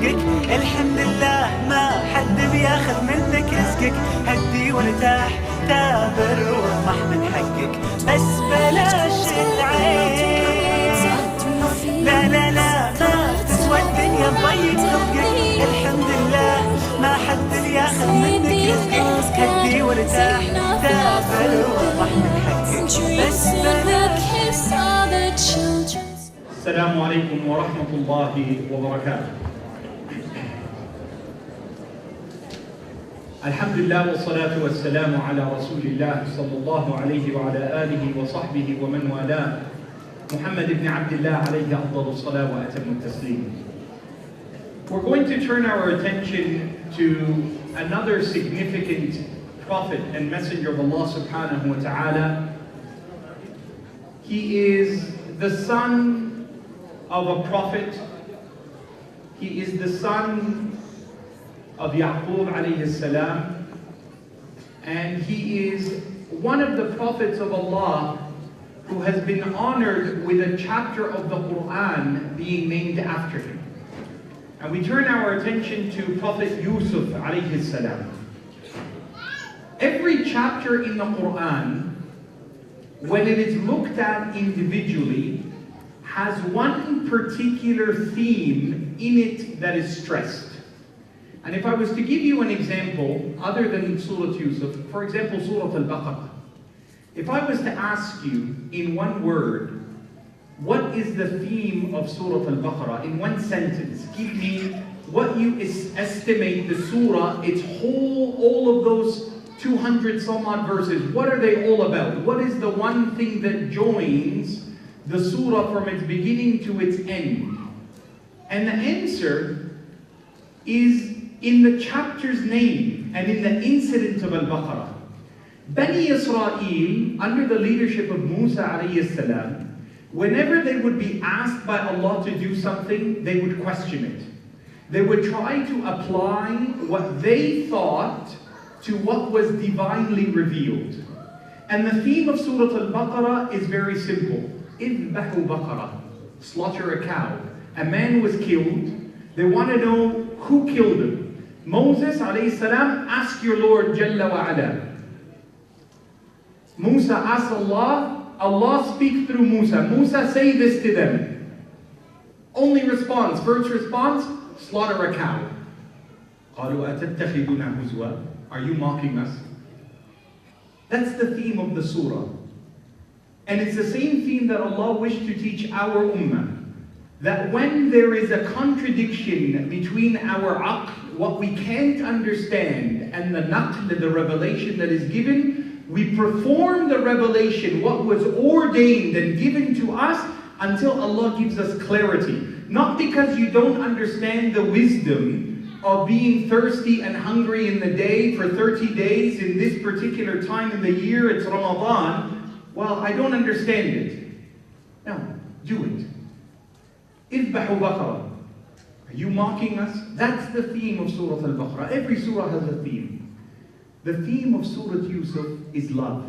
حقك. الحمد لله ما حد بياخذ منك رزقك. هدي وارتاح تابر واطمح من حقك. بس بلاش العين، لا لا لا ما تسوى الدنيا بضيق خلقك. الحمد لله ما حد بياخذ منك رزقك. هدي وارتاح تابر واطمح من حقك. بس بلاش. السلام عليكم ورحمة الله وبركاته. الحمد لله والصلاة والسلام على رسول الله صلى الله عليه وعلى آله وصحبه ومن والاه محمد بن عبد الله عليه أفضل الصلاة وأتم التسليم. We're going to turn our attention to another significant prophet and messenger of Allah subhanahu wa ta'ala. He is the son of a prophet. He is the son of Yaqub alayhi salam, and he is one of the prophets of Allah who has been honored with a chapter of the Quran being named after him. And we turn our attention to Prophet Yusuf alayhi salam. Every chapter in the Quran, when it is looked at individually, has one particular theme in it that is stressed. And if I was to give you an example, other than Surah Yusuf, for example, Surah Al-Baqarah, if I was to ask you in one word, what is the theme of Surah Al-Baqarah, in one sentence, give me what you estimate the surah, its whole, all of those 200 some odd verses, what are they all about? What is the one thing that joins the surah from its beginning to its end? And the answer is in the chapter's name and in the incident of Al-Baqarah. Bani Israel, under the leadership of Musa alayhi salam, whenever they would be asked by Allah to do something, they would question it. They would try to apply what they thought to what was divinely revealed. And the theme of Surah Al-Baqarah is very simple. Idbahu baqarah, slaughter a cow. A man was killed. They want to know who killed him. Moses alayhi salam, ask your Lord Jalla wa ala. Musa asked Allah, Allah speak through Musa. Musa, say this to them. Only response, first response, slaughter a cow. قالوا أتتخذنا هزوا? Are you mocking us? That's the theme of the surah. And it's the same theme that Allah wished to teach our ummah. That when there is a contradiction between our aql, what we can't understand, and the naql, the revelation that is given, we perform the revelation, what was ordained and given to us, until Allah gives us clarity. Not because you don't understand the wisdom of being thirsty and hungry in the day for 30 days in this particular time in the year, it's Ramadan. Well, I don't understand it. No, do it. Idbahu baqarah. Are you mocking us? That's the theme of Surah Al-Baqarah. Every surah has a theme. The theme of Surah Yusuf is love.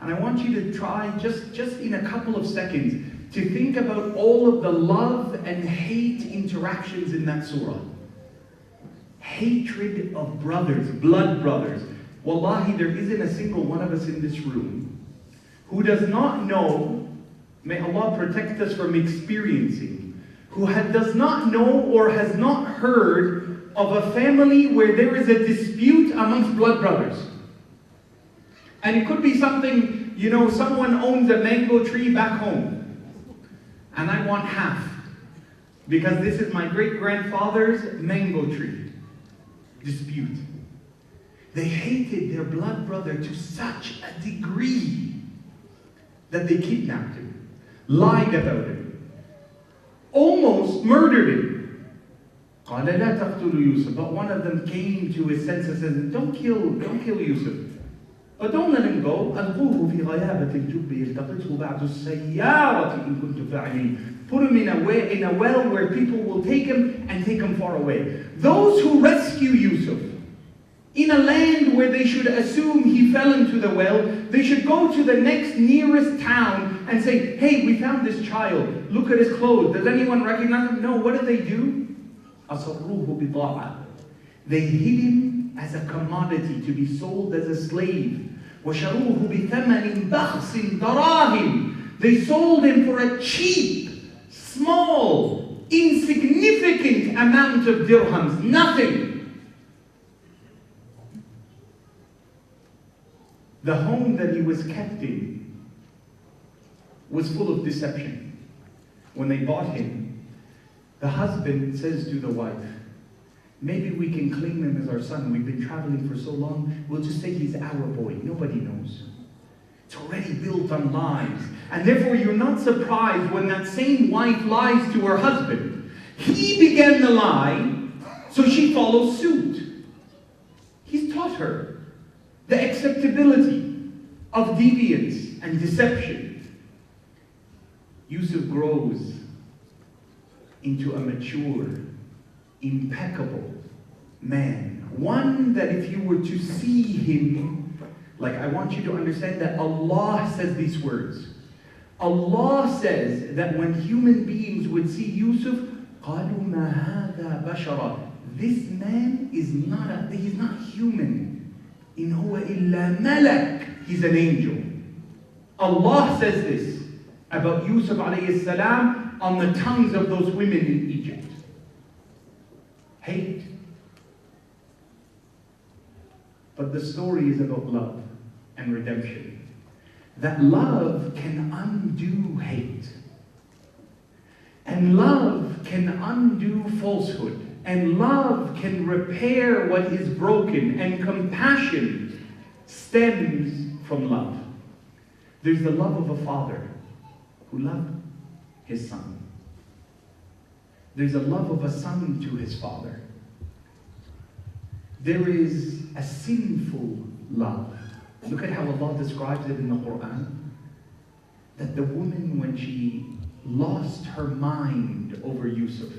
And I want you to try, just in a couple of seconds, to think about all of the love and hate interactions in that surah. Hatred of brothers, blood brothers. Wallahi, there isn't a single one of us in this room who does not know, may Allah protect us from experiencing, who does not know or has not heard of a family where there is a dispute amongst blood brothers. And it could be something, someone owns a mango tree back home, and I want half, because this is my great-grandfather's mango tree. Dispute. They hated their blood brother to such a degree that they kidnapped him, lied about him, almost murdered him. قال لا تقتلوا يوسف. But one of them came to his senses and said, don't kill Yusuf. But don't let him go. ألقوه في غيابة الجب يلتقطه بعض السيارة إن كنتم فاعلين. Put him in a well where people will take him and take him far away. Those who rescue Yusuf in a land where they should assume he fell into the well, they should go to the next nearest town and say, hey, we found this child. Look at his clothes. Does anyone recognize him? No, what do? أَصَرُّوهُ بِضَاعَةً. They hid him as a commodity to be sold as a slave. وَشَرُوهُ بِثَمَنٍ بَخْسٍ دَرَاهِمٍ. They sold him for a cheap, small, insignificant amount of dirhams. Nothing. The home that he was kept in was full of deception. When they bought him, the husband says to the wife, maybe we can claim him as our son. We've been traveling for so long. We'll just say he's our boy. Nobody knows. It's already built on lies. And therefore you're not surprised when that same wife lies to her husband. He began the lie, so she follows suit. He's taught her the acceptability of deviance and deception. Yusuf grows into a mature, impeccable man. One that if you were to see him, like I want you to understand that Allah says these words. Allah says that when human beings would see Yusuf, قَالُوا مَا هَذَا بَشَرًا. This man is he's not human. إِنْ هُوَ إِلَّا مَلَكٌ. He's an angel. Allah says this about Yusuf alayhi salam on the tongues of those women in Egypt. Hate. But the story is about love and redemption. That love can undo hate. And love can undo falsehood. And love can repair what is broken. And compassion stems from love. There's the love of a father who loved his son. There's a love of a son to his father. There is a sinful love. Look at how Allah describes it in the Quran. That the woman, when she lost her mind over Yusuf,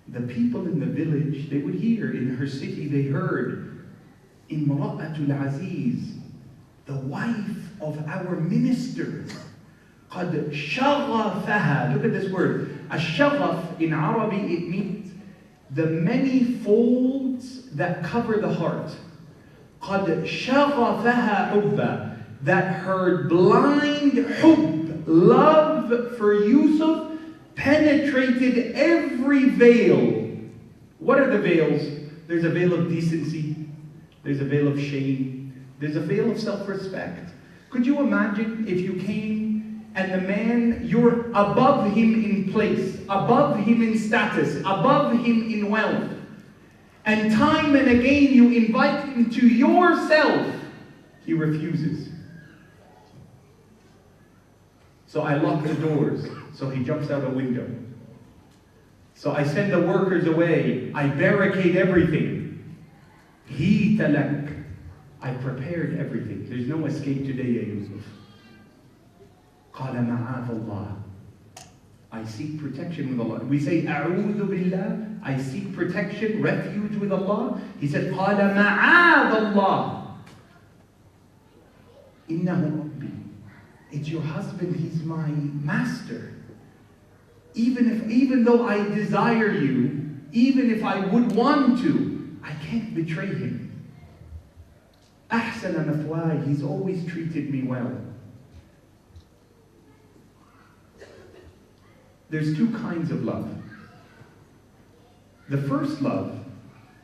the people in the village, they would hear, in her city, they heard, Imra'atul Aziz, the wife of our minister, قَدْ شَغَفَهَا. Look at this word. الشغف in Arabic, it means the many folds that cover the heart. قَدْ شَغَفَهَا حُبًّا. That her blind hubb, love for Yusuf, penetrated every veil. What are the veils? There's a veil of decency. There's a veil of shame. There's a veil of self-respect. Could you imagine if you came and the man, you're above him in place, above him in status, above him in wealth, and time and again you invite him to yourself, he refuses. So I lock the doors, so he jumps out a window. So I send the workers away, I barricade everything. He talak. I prepared everything. There's no escape today, ya Yusuf. قَالَ مَعَاذَ اللَّهِ. I seek protection with Allah. We say, أَعُوذُ بِاللَّهِ. I seek protection, refuge with Allah. He said, قَالَ مَعَاذَ اللَّهِ. إِنَّهُ رَبِّي. It's your husband, he's my master. Even though I desire you, even if I would want to, I can't betray him. أحسن مثواي. He's always treated me well. There's two kinds of love. The first love,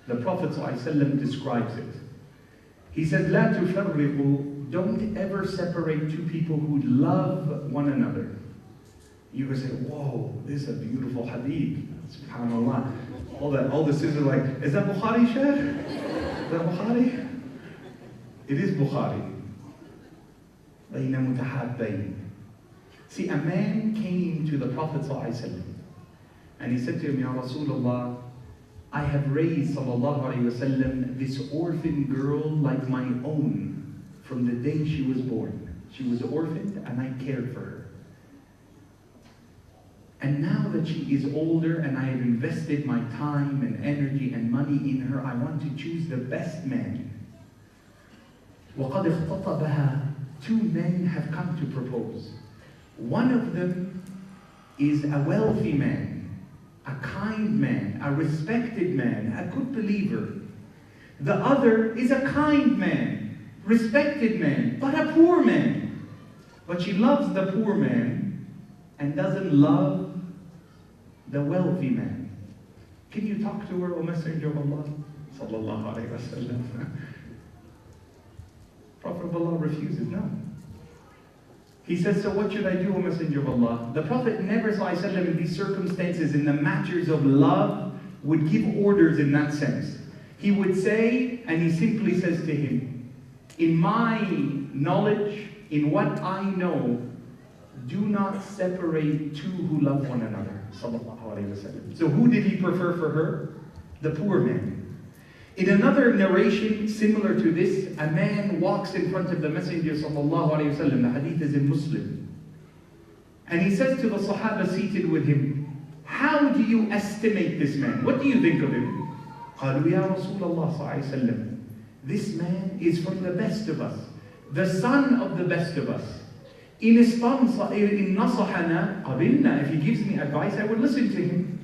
the Prophet ﷺ describes it. He says, لا تفرقوا. Don't ever separate two people who love one another. You would say, whoa, this is a beautiful hadith. SubhanAllah. All the sisters are like, is that Bukhari, Sheikh? Is that Bukhari? It is Bukhari. بَيْنَ مُتَحَابَّيْنِ. See, a man came to the Prophet ﷺ and he said to him, Ya Rasulullah, I have raised ﷺ this orphan girl like my own from the day she was born. She was orphaned and I cared for her. And now that she is older and I have invested my time and energy and money in her, I want to choose the best man. وَقَدْ اخْتَطَبَهَا. Two men have come to propose. One of them is a wealthy man, a kind man, a respected man, a good believer. The other is a kind man, respected man, but a poor man. But she loves the poor man and doesn't love the wealthy man. Can you talk to her, O Messenger of Allah? Sallallahu alayhi wa sallam. Prophet of Allah refuses, no. He says, so what should I do, O Messenger of Allah? The Prophet never, sallallahu alayhi wa sallam, in these circumstances, in the matters of love, would give orders in that sense. He would say, and he simply says to him, in my knowledge, in what I know, do not separate two who love one another. Sallallahu alayhi wa sallam. So who did he prefer for her? The poor man. In another narration similar to this, a man walks in front of the Messenger sallallahu alayhi wa sallam. The hadith is in Muslim. And he says to the Sahaba seated with him, how do you estimate this man? What do you think of him? قالوا يا رسول الله صلى الله عليه وسلم, this man is from the best of us, the son of the best of us. إن نصحنا قبلنا, if he gives me advice, I would listen to him.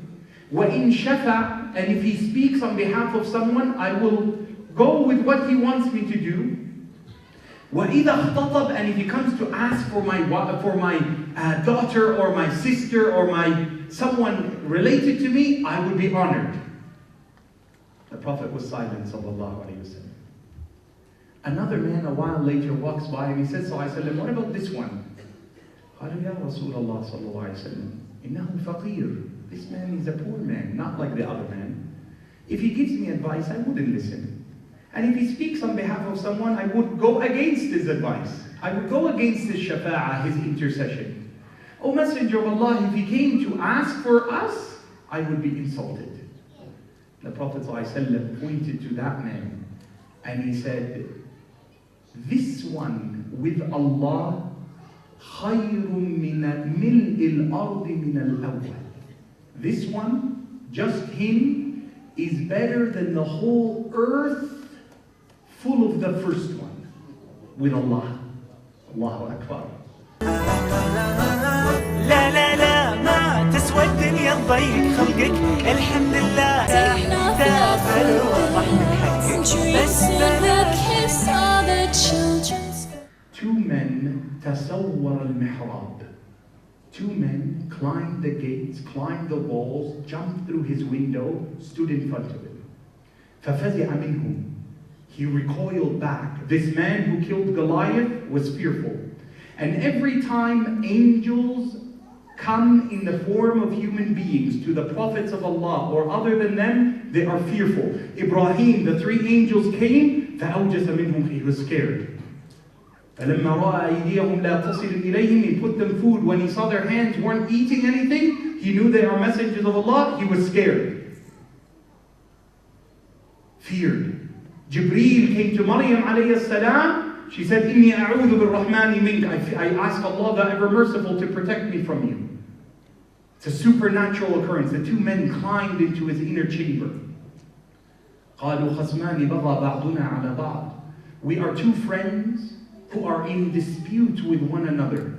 وإن شفع, and if he speaks on behalf of someone, I will go with what he wants me to do. وإذا اختطب, and if he comes to ask for my daughter or my sister or someone related to me, I would be honored. The Prophet was silent, sallallahu alayhi wa sallam. Another man a while later walks by and he says, sallallahu alayhi wa sallam, what about this one? قالوا يا رسول الله صلى الله عليه وسلم إنه فقير. This man is a poor man, not like the other man. If he gives me advice, I wouldn't listen. And if he speaks on behalf of someone, I would go against his advice. I would go against his shafa'ah, his intercession. O Messenger of Allah, if he came to ask for us, I would be insulted. The Prophet ﷺ pointed to that man and he said, this one with Allah, خَيْرٌ مِنَ مِلْءِ الْأَرْضِ مِنَ الْأَوَّلِ. This one, just him, is better than the whole earth full of the first one. With Allah. Allahu Akbar. لا لا لا ما تسوى الدنيا تضيق خلقك الحمد لله تافل وضح من حقك بس Two men tasawwar al-mihrab. Two men climbed the gates, climbed the walls, jumped through his window, stood in front of him. فَفَزِعَ مِنْهُمْ. He recoiled back. This man who killed Goliath was fearful. And every time angels come in the form of human beings to the prophets of Allah or other than them, they are fearful. Ibrahim, the three angels came, فَأَوْجَسَ مِنْهُمْ. He was scared. فَلَمَّا رَأَى أَيْدِيَهُمْ لَا تَصِلُ إِلَيْهِمْ. He put them food. When he saw their hands weren't eating anything, he knew they are messengers of Allah. He was scared. Feared. Jibreel came to Maryam alayhi salam. She said, إِنِّي أَعُوذُ بِالرَّحْمَنِ مِنْكَ. I ask Allah, the ever merciful, to protect me from you. It's a supernatural occurrence. The two men climbed into his inner chamber. قَالُوا خَصْمَانِ بَغَى بَعْضُنَا عَلَى بَعْضٍ. We are two friends who are in dispute with one another.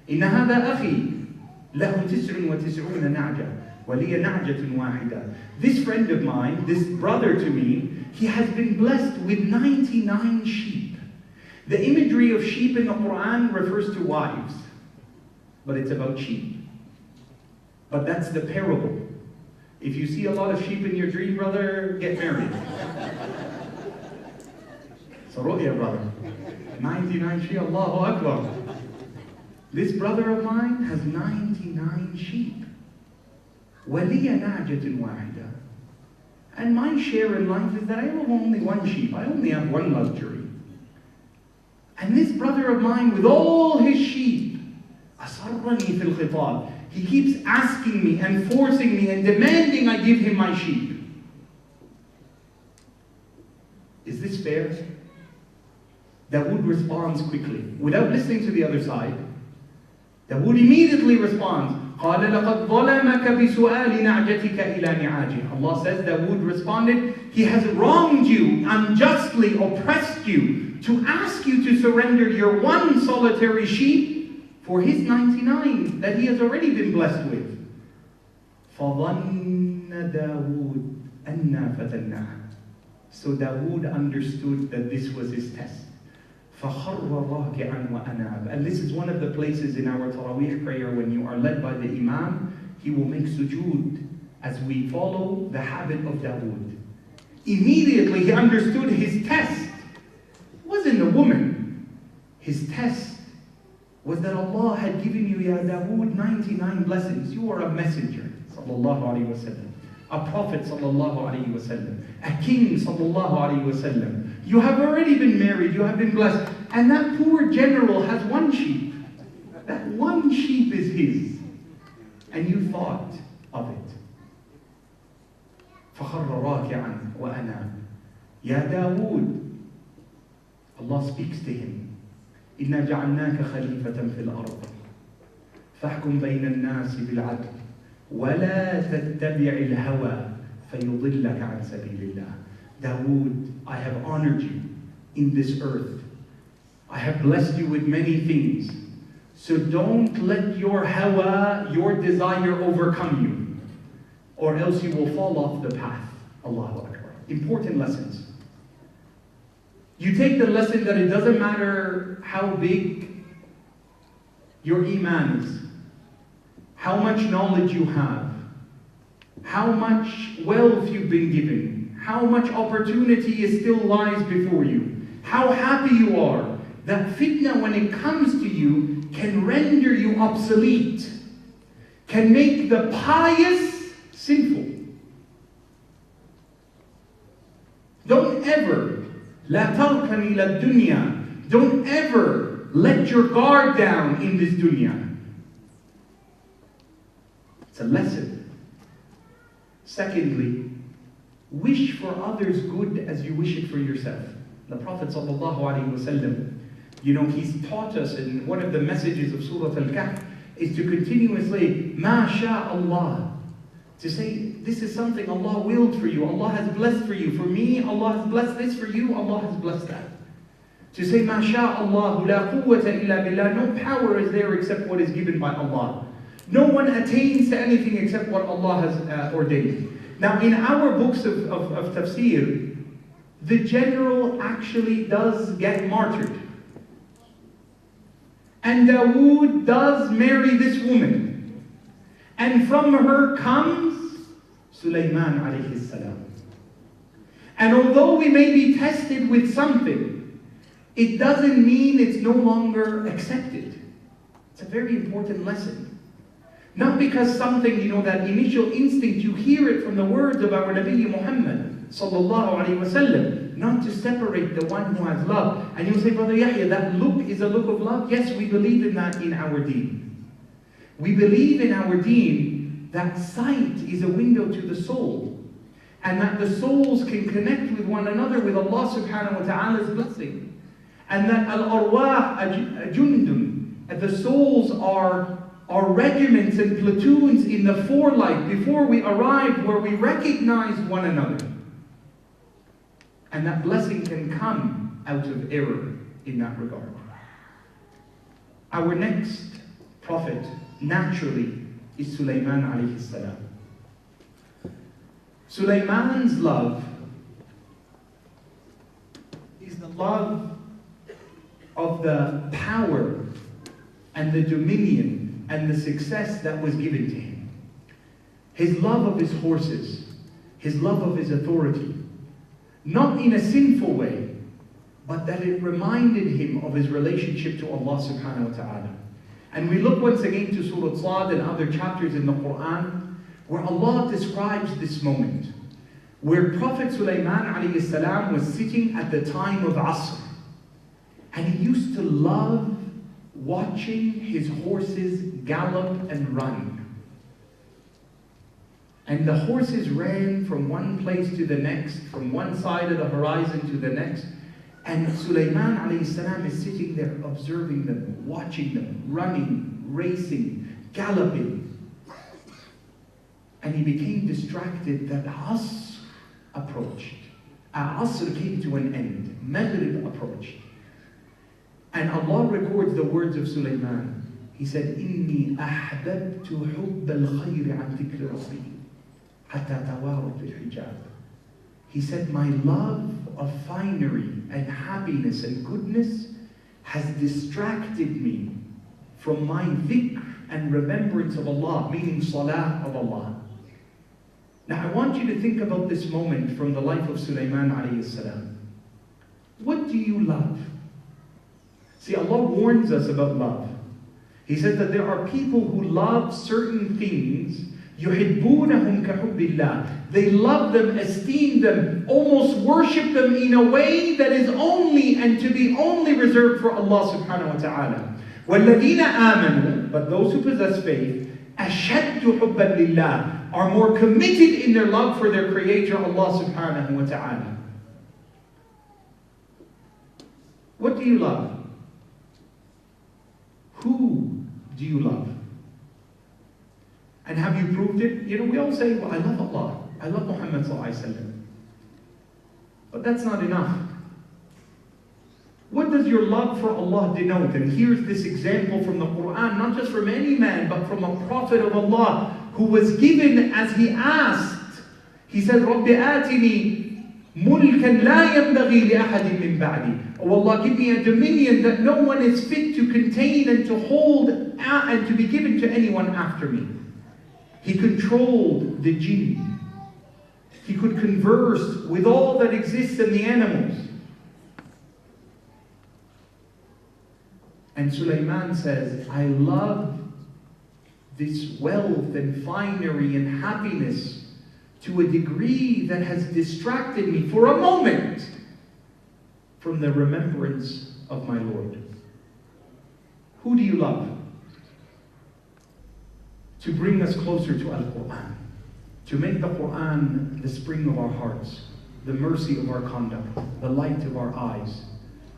إِنَّ هَذَا أَخِي لَهُ 99 نَعْجَةٌ وَلِيَ نَعْجَةٌ وَاحِدَةٌ. This friend of mine, this brother to me, he has been blessed with 99 sheep. The imagery of sheep in the Quran refers to wives, but it's about sheep. But that's the parable. If you see a lot of sheep in your dream, brother, get married. So ru'ya, brother. 99 sheep, Allahu Akbar. This brother of mine has 99 sheep. وَلِيَ نَعْجَةٌ وَاحِدَةٌ. And my share in life is that I have only one sheep. I only have one luxury. And this brother of mine, with all his sheep, أَصَرَّنِي فِي الْخِطَابِ. He keeps asking me and forcing me and demanding I give him my sheep. Is this fair? Dawood responds quickly, without listening to the other side. Dawood immediately responds, قَالَ لَقَدْ ظَلَمَكَ بِسُؤَالِ نَعْجَتِكَ إِلَى نِعَاجِهِ. Allah says, Dawood responded, he has wronged you, unjustly oppressed you, to ask you to surrender your one solitary sheep for his 99 that he has already been blessed with. فَظَنَّ دَاوُودَ أَنَّا فَتَنَّاهُ. So Dawood understood that this was his test. فَخَرَّ رَاكِعًا وَأَنَابَ. And this is one of the places in our Taraweeh prayer when you are led by the Imam, he will make sujood as we follow the habit of Dawood. Immediately he understood his test wasn't a woman. His test was that Allah had given you, Ya Dawood, 99 blessings. You are a messenger, sallallahu alayhi wa sallam. A prophet, sallallahu alayhi wa sallam. A king, sallallahu alayhi wa sallam. You have already been married, you have been blessed. And that poor general has one sheep. That one sheep is his. And you thought of it. فَخَرَّ رَاكِعًا وَأَنَابَ. Ya Dawood, Allah speaks to him. إِنَّا جَعَلْنَاكَ خَلِيفَةً فِي الْأَرْضِ فَاحْكُمْ بَيْنَ النَّاسِ بِالْعَدْلِ وَلَا تَتَّبِعِ الْهَوَى فَيُضِلَّكَ عَنْ سَبِيلِ اللَّهِ. Dawood, I have honored you in this earth. I have blessed you with many things. So don't let your hawa, your desire overcome you, or else you will fall off the path. Allahu Akbar. Important lessons. You take the lesson that it doesn't matter how big your iman is, how much knowledge you have, how much wealth you've been given, how much opportunity is still lies before you, how happy you are, that fitna when it comes to you can render you obsolete, can make the pious sinful. Don't ever لا تركن إلى الدنيا. Don't ever let your guard down in this dunya. It's a lesson. Secondly, wish for others good as you wish it for yourself. The Prophet ﷺ, he's taught us, in one of the messages of Surah Al-Kahf is to continuously Ma sha Allah, to say this is something Allah willed for you, Allah has blessed for you. For me, Allah has blessed this for you, Allah has blessed that. To say Ma sha Allah, la quwwata illa billah, no power is there except what is given by Allah. No one attains to anything except what Allah has ordained. Now in our books of tafsir, the general actually does get martyred. And Dawood does marry this woman. And from her comes Sulaiman alayhi salam. And although we may be tested with something, it doesn't mean it's no longer accepted. It's a very important lesson. Not because something, that initial instinct, you hear it from the words of our Nabi Muhammad sallallahu alayhi wa sallam, not to separate the one who has love. And you say, Brother Yahya, that look is a look of love? Yes, we believe in that in our deen. We believe in our deen that sight is a window to the soul, and that the souls can connect with one another with Allah subhanahu wa ta'ala's blessing. And that al-arwah jundun, the souls are regiments and platoons in the forelight before we arrive, where we recognize one another. And that blessing can come out of error in that regard. Our next prophet, naturally, is Sulaiman alayhi salam. Sulaiman's love is the love of the power and the dominion and the success that was given to him. His love of his horses, his love of his authority, not in a sinful way, but that it reminded him of his relationship to Allah subhanahu wa ta'ala. And we look once again to Surah Sad and other chapters in the Quran, where Allah describes this moment, where Prophet Sulaiman alayhi salam was sitting at the time of Asr, and he used to love watching his horses gallop and run. And the horses ran from one place to the next, from one side of the horizon to the next. And Sulaiman alayhi salam is sitting there observing them, watching them, running, racing, galloping. And he became distracted that Asr approached. Asr came to an end. Maghrib approached. And Allah records the words of Sulaiman. He said, إِنِّي أَحْبَبْتُ حُبَّ الْخَيْرِ عَنْ ذِكْرِ رَبِّي حَتَّى تَوَارَتْ بِالْحِجَابِ. He said, my love of finery and happiness and goodness has distracted me from my dhikr and remembrance of Allah, meaning salah of Allah. Now I want you to think about this moment from the life of Sulaiman alayhi salam. What do you love? See, Allah warns us about love. He said that there are people who love certain things, يُحِبُّونَهُمْ كَحُبِّ اللَّهِ. They love them, esteem them, almost worship them in a way that is only and to be only reserved for Allah subhanahu wa ta'ala. وَالَّذِينَ آمَنُوا, but those who possess faith, أَشَدُّ حُبًّا لِلَّهِ, are more committed in their love for their Creator, Allah subhanahu wa ta'ala. What do you love? Who do you love? And have you proved it? You know, we all say, well, I love Allah. I love Muhammad sallallahu alaihi wasallam. But that's not enough. What does your love for Allah denote? And here's this example from the Quran, not just from any man, but from a prophet of Allah who was given as he asked. He said, رَبِّ آتِنِي مُلْكًا لَا يَنْبَغِي لِأَحَدٍ مِّن بَعْدِي. Oh Allah, give me a dominion that no one is fit to contain and to hold and to be given to anyone after me. He controlled the jinn. He could converse with all that exists in the animals. And Sulaiman says, I love this wealth and finery and happiness to a degree that has distracted me for a moment from the remembrance of my Lord. Who do you love? To bring us closer to Al-Quran, to make the Quran the spring of our hearts, the mercy of our conduct, the light of our eyes.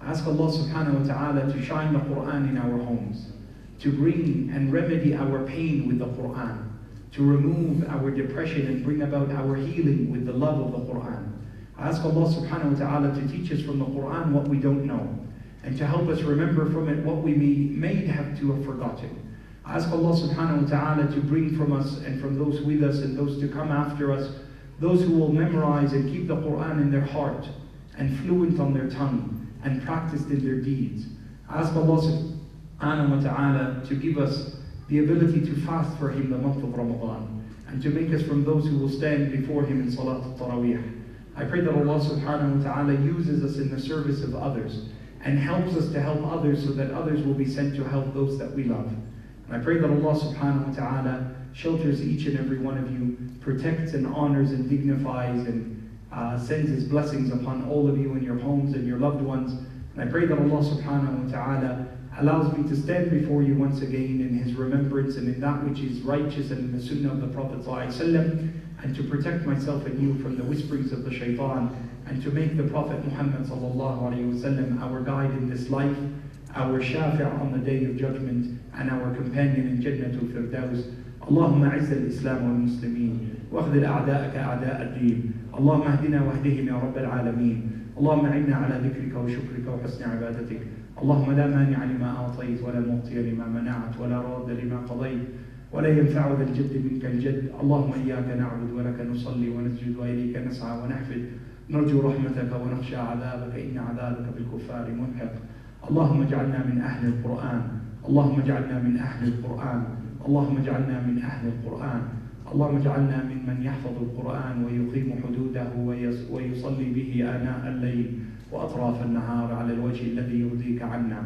I ask Allah subhanahu wa ta'ala to shine the Quran in our homes, to bring and remedy our pain with the Quran, to remove our depression and bring about our healing with the love of the Quran. I ask Allah subhanahu wa ta'ala to teach us from the Quran what we don't know, and to help us remember from it what we may have to have forgotten. I ask Allah subhanahu wa ta'ala to bring from us and from those with us and those to come after us, those who will memorize and keep the Quran in their heart and fluent on their tongue and practiced in their deeds. I ask Allah subhanahu wa ta'ala to give us the ability to fast for Him the month of Ramadan and to make us from those who will stand before Him in Salat al-Taraweeh. I pray that Allah subhanahu wa ta'ala uses us in the service of others and helps us to help others so that others will be sent to help those that we love. And I pray that Allah subhanahu wa ta'ala shelters each and every one of you, protects and honors and dignifies and sends His blessings upon all of you and your homes and your loved ones. And I pray that Allah subhanahu wa ta'ala allows me to stand before you once again in His remembrance and in that which is righteous and in the sunnah of the Prophet ﷺ, and to protect myself and you from the whisperings of the shaitan, and to make the Prophet Muhammad ﷺ our guide in this life, our shafi' on the day of judgment, and our companion in Jannatul Firdaus. اللهم أعز الإسلام والمسلمين واخذل أعداءك أعداء الدين. اللهم اهدنا واهدهم يا رب العالمين. اللهم أعنا على ذكرك وشكرك وحسن عبادتك. اللهم لا مانع لما أعطيت ولا معطي لما منعت ولا راد لما قضيت ولا ينفع ذا الجد منك الجد. اللهم إياك نعبد ولك نصلي ونسجد وإليك نسعى ونحفد. نرجو رحمتك ونخشى عذابك إن عذابك بالكفار ملحق. اللهم اجعلنا من أهل القرآن. اللهم اجعلنا من أهل القرآن. اللهم اجعلنا من أهل القرآن. اللهم اجعلنا ممن يحفظ القرآن ويقيم حدوده ويصلي به آناء الليل وأطراف النهار على الوجه الذي يرضيك عنا.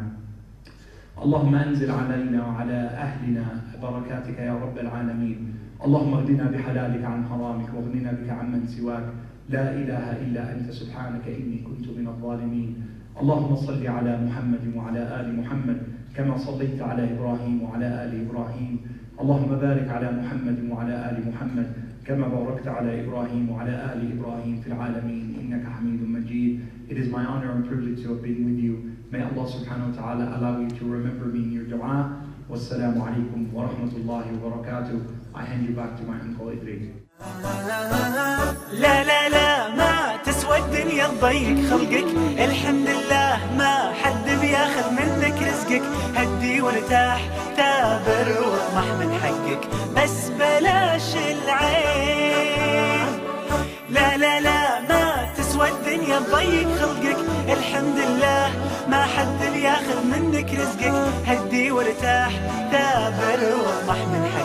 اللهم أنزل علينا وعلى أهلنا بركاتك يا رب العالمين. اللهم اغننا بحلالك عن حرامك واغننا بك عمن سواك. لا إله إلا أنت سبحانك إني كنت من الظالمين. اللهم صل على محمد وعلى آل محمد كما صليت على إبراهيم وعلى آل إبراهيم. اللهم بارك على محمد وعلى آل محمد كما باركت على إبراهيم وعلى آل إبراهيم في العالمين إنك حميد مجيد. It is my honor and privilege to have been with you. May Allah subhanahu wa ta'ala allow you to remember me in your dua. Wassalamu alaikum wa rahmatullahi wa barakatuh. I hand you back to my uncle Idris. لا لا لا ما تسوى الدنيا تضيق خلقك. الحمد لله ما حد بياخذ منك رزقك، هدي وارتاح ثابر واطمح من حقك، بس بلاش العين. لا لا لا ما تسوى الدنيا بضيق خلقك، الحمد لله ما حد بياخذ منك رزقك، هدي وارتاح ثابر واطمح من حقك.